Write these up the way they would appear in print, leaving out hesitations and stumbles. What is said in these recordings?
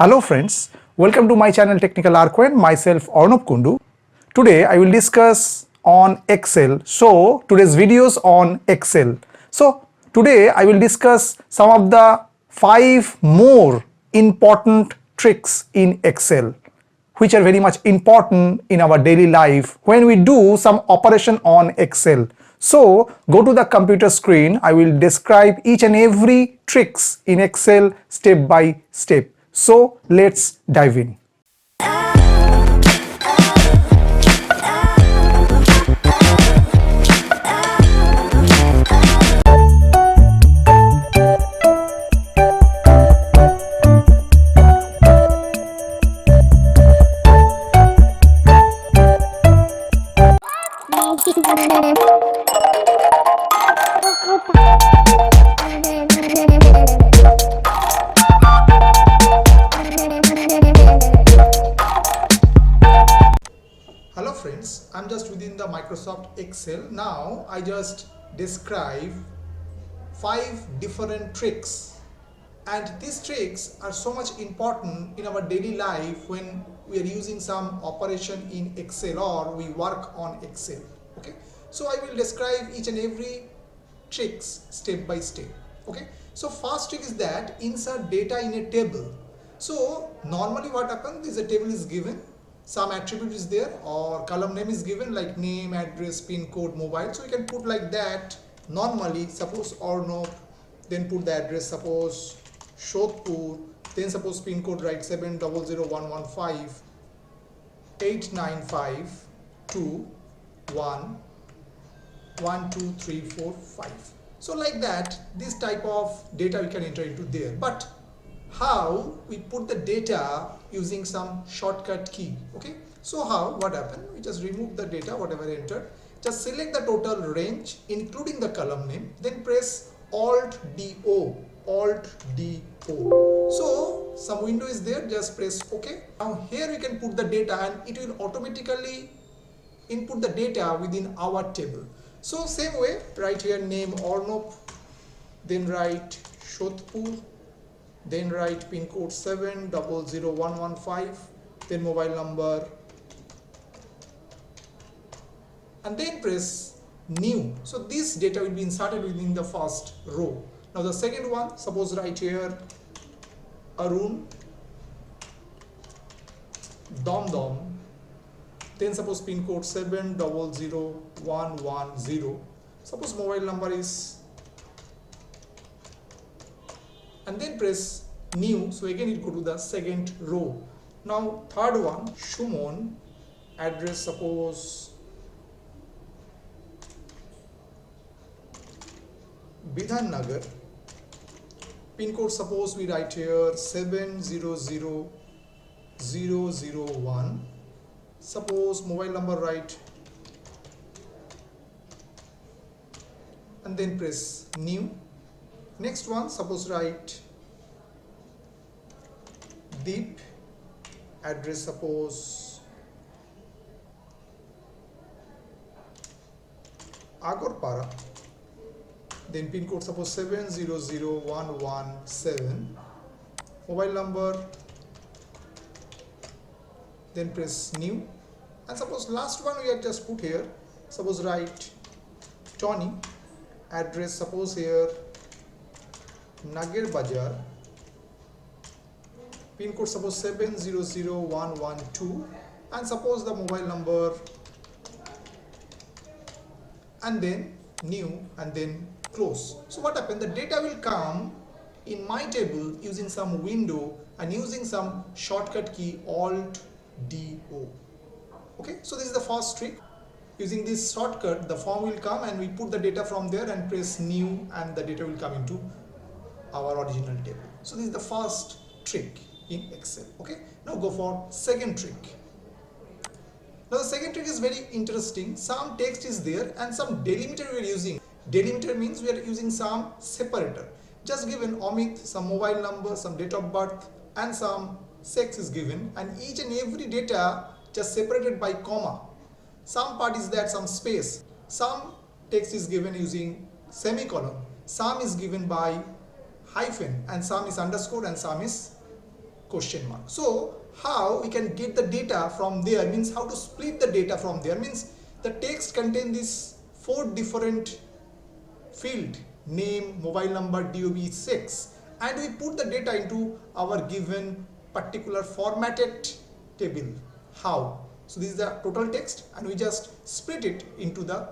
Hello friends, welcome to my channel Technical Arquen, myself Arnab Kundu. Today I will discuss on Excel. So today's video is on Excel. So today I will discuss some of the 5 more important tricks in Excel which are very much important in our daily life when we do some operation on Excel. So go to the computer screen. I will describe each and every tricks in Excel step by step. So let's dive in. Hello friends, I'm just within the Microsoft Excel. Now I just describe 5 different tricks, and these tricks are so much important in our daily life when we are using some operation in Excel or we work on Excel. Okay, so I will describe each and every tricks step by step. Okay, so first trick is that insert data in a table. So normally what happens is a table is given, some attribute is there or column name is given like name, address, pin code, mobile. So you can put like that normally. Suppose Arnab, then put the address, suppose Shodhpur, then suppose pin code write 700115 895 2 1 1 2 3 4 5. So like that, this type of data we can enter into there. But how we put the data using some shortcut key. Okay, so how, what happened, we just remove the data whatever entered, just select the total range including the column name, then press Alt Do. So some window is there, just press OK. Now here we can put the data and it will automatically input the data within our table. So same way, write here name Arnab, then write Shodhpur, then write pin code 700115, then mobile number, and then press new. So this data will be inserted within the first row. Now the second one, suppose write here Arun Dom, then suppose pin code 700110, suppose mobile number is, and then press new. So again it go to the second row. Now third one, Shumon, address suppose Bidhan Nagar, pin code suppose we write here 700001, suppose mobile number write, and then press new. Next one, suppose write Deep, address suppose Agorpara, then pin code suppose 700117, mobile number, then press new. And suppose last one we have just put here, suppose write Tony, address suppose here Nagar Bajar, pin code suppose 700112, and suppose the mobile number, and then new, and then close. So what happened, the data will come in my table using some window and using some shortcut key Alt Do. Okay, so this is the first trick. Using this shortcut, the form will come and we put the data from there and press new, and the data will come into our original table. So this is the first trick in Excel. Okay, now go for second trick. Now the second trick is very interesting. Some text is there and some delimiter we are using. Delimiter means we are using some separator. Just given Amit, some mobile number, some date of birth, and some sex is given, and each and every data just separated by comma. Some part is there, some space. Some text is given using semicolon. Some is given by hyphen, and some is underscore, and some is question mark. So how we can get the data from there means how to split the data from there means the text contain these 4 different field: name, mobile number, DOB, sex, and we put the data into our given particular formatted table. How? So this is the total text and we just split it into the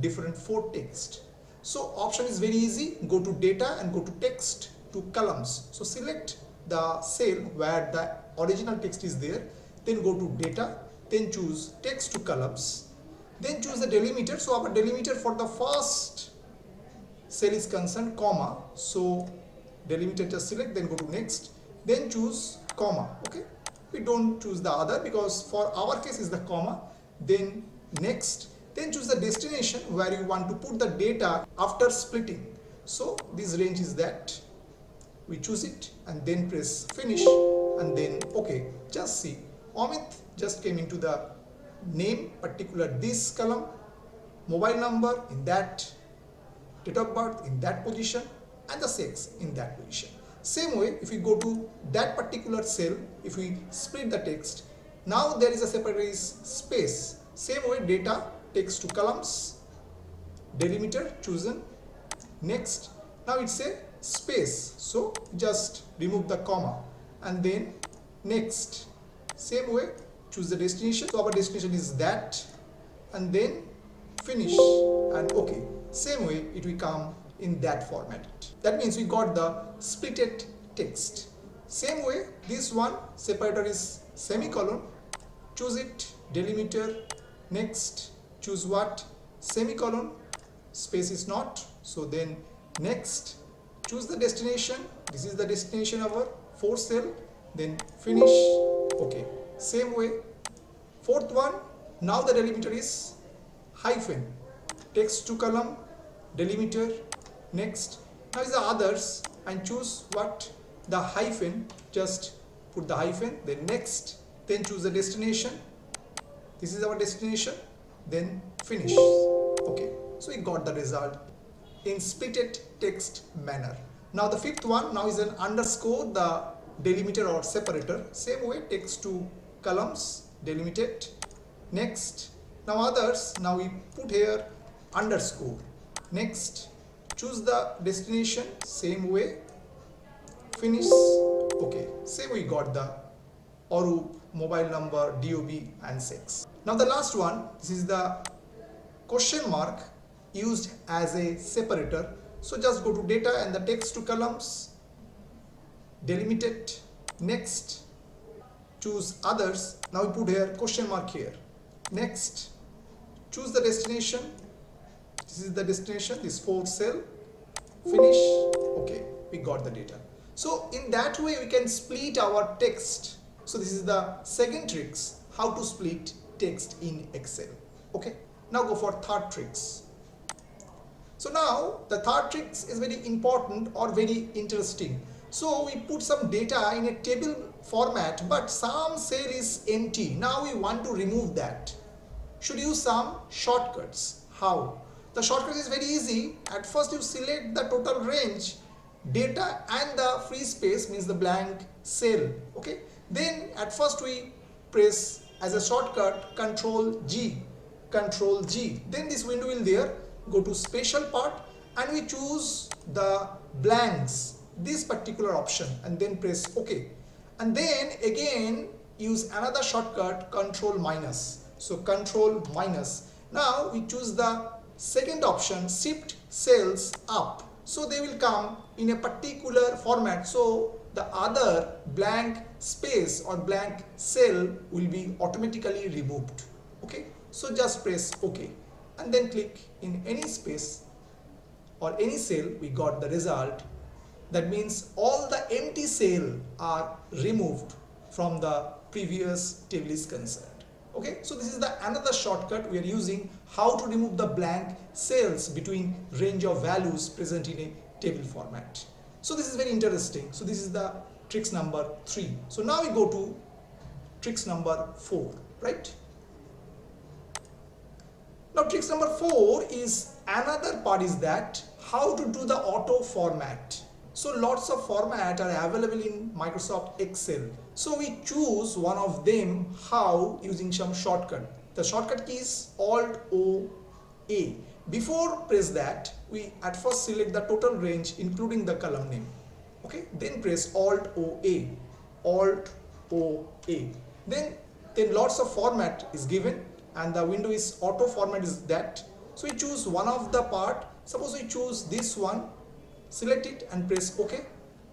different 4 text. So option is very easy. Go to data and go to text to columns. So select the cell where the original text is there, then go to data, then choose text to columns, then choose the delimiter. So our delimiter for the first cell is concerned comma, so delimiter just select, then go to next, then choose comma. Okay, we don't choose the other because for our case is the comma, then next, then choose the destination where you want to put the data after splitting. So this range is that, we choose it and then press finish and then okay. Just see, Amit just came into the name particular this column, mobile number in that, date of birth in that position, and the sex in that position. Same way, if we go to that particular cell, if we split the text, now there is a separate space. Same way, data, text to columns, delimiter chosen, next. Now it's a space, so just remove the comma and then next. Same way, choose the destination. So our destination is that, and then finish and okay. Same way it will come in that format. That means we got the splitted text. Same way, this one separator is semicolon, choose it, delimiter, next, choose what, semicolon, space is not, so then next, choose the destination, this is the destination of our 4 cell, then finish, okay. Same way, 4th one, now the delimiter is hyphen, text to column, delimiter, next. Now is the others and choose what, the hyphen, just put the hyphen, then next, then choose the destination, this is our destination, then finish. Okay, so we got the result in splitted text manner. Now the 5th one, now is an underscore, the delimiter or separator. Same way, text to columns, delimited, next. Now others, now we put here underscore, next, choose the destination, same way, finish, okay. Same we got the Arup, mobile number, DOB and sex. Now the last one, this is the question mark used as a separator. So just go to data and the text to columns, delimited, next, choose others. Now we put here question mark here, next, choose the destination, this is the destination, this 4th cell, finish, okay, we got the data. So in that way we can split our text. So this is the second tricks, how to split text in Excel. Okay, now go for third tricks. So now the third tricks is very important or very interesting. So we put some data in a table format, but some cell is empty. Now we want to remove that. Should use some shortcuts. How? The shortcut is very easy. At first you select the total range, data and the free space means the blank cell. Okay. Then at first we press as a shortcut Control G. Then this window will there. Go to special part and we choose the blanks, this particular option, and then press OK. And then again use another shortcut Control minus. So Control minus. Now we choose the second option, shift cells up. So they will come in a particular format. So the other blank space or blank cell will be automatically removed. Okay. So just press OK and then click in any space or any cell. We got the result. That means all the empty cell are removed from the previous table is concerned. Okay, so this is the another shortcut we are using, how to remove the blank cells between range of values present in a table format. So this is very interesting. So this is the tricks number 3. So now we go to tricks number 4, right? Now tricks number 4 is another part is that how to do the auto format. So lots of format are available in Microsoft Excel. So we choose one of them. How? Using some shortcut. The shortcut key is Alt O A. Before press that, we at first select the total range including the column name. Okay, then press Alt O A. Alt O A. Then lots of format is given and the window is auto format is that. So we choose one of the part. Suppose we choose this one, select it and press OK.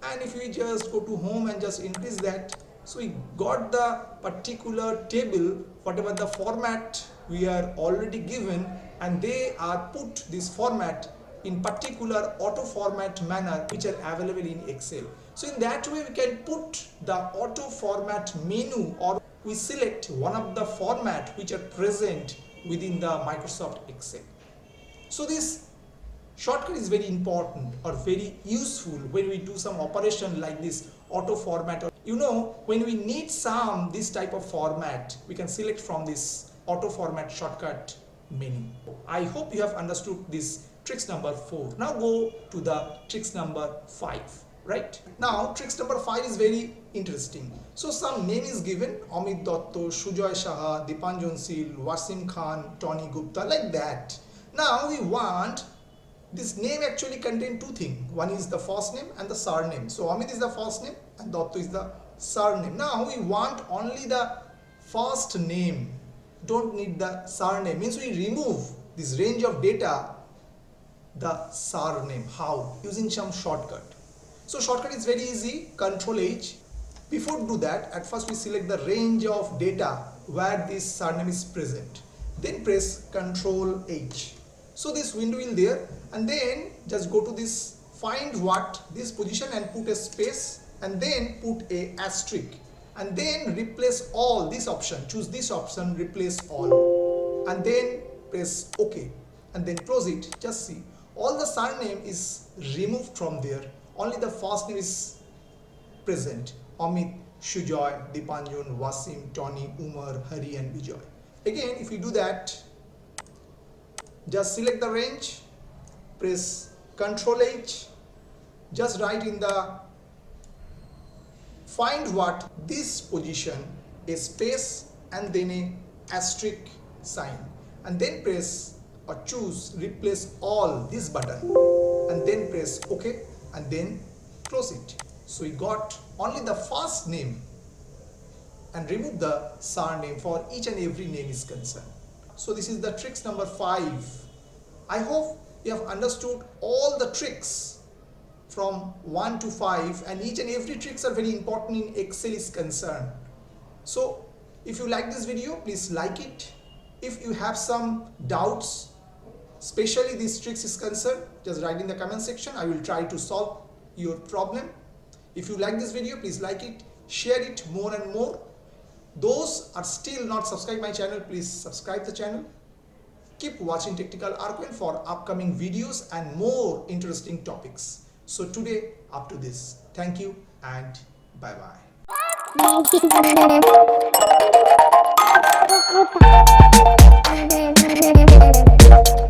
And if we just go to home and just increase that, so we got the particular table, whatever the format we are already given, and they are put this format in particular auto format manner which are available in Excel. So in that way we can put the auto format menu, or we select one of the format which are present within the Microsoft Excel. So this shortcut is very important or very useful when we do some operation like this auto format. You know, when we need some this type of format, we can select from this auto format shortcut menu. I hope you have understood this tricks number 4. Now go to the tricks number 5. Right? Now tricks number 5 is very interesting. So some name is given: Amit Dotto, Sujoy Shaha, Dipanjan Sil, Wasim Khan, Tony Gupta, like that. Now we want this name actually contain two things. One is the first name and the surname. So Amit is the first name and Dotto is the surname. Now we want only the first name. Don't need the surname. Means we remove this range of data, the surname. How? Using some shortcut. So shortcut is very easy. Control H. Before do that, at first we select the range of data where this surname is present. Then press Control H. So this window will there, and then just go to this find what this position and put a space and then put a asterisk and then replace all this option. Choose this option, replace all, and then press OK and then close it. Just see, all the surname is removed from there. Only the first name is present: Amit, Sujoy, Dipanjan, Wasim, Tony, Umar, Hari and Vijay. Again, if you do that, just select the range, press Ctrl H, just write in the find what this position a space and then a asterisk sign, and then press or choose replace all this button and then press OK and then close it. So we got only the first name and remove the surname for each and every name is concerned. So this is the tricks number 5. I hope you have understood all the tricks from 1 to 5, and each and every tricks are very important in Excel is concerned. So if you like this video, please like it. If you have some doubts, especially these tricks is concerned, just write in the comment section. I will try to solve your problem. If you like this video, please like it, share it more and more. Those are still not subscribed my channel, please subscribe the channel. Keep watching Technical Arcane for upcoming videos and more interesting topics. So today up to this. Thank you and bye bye.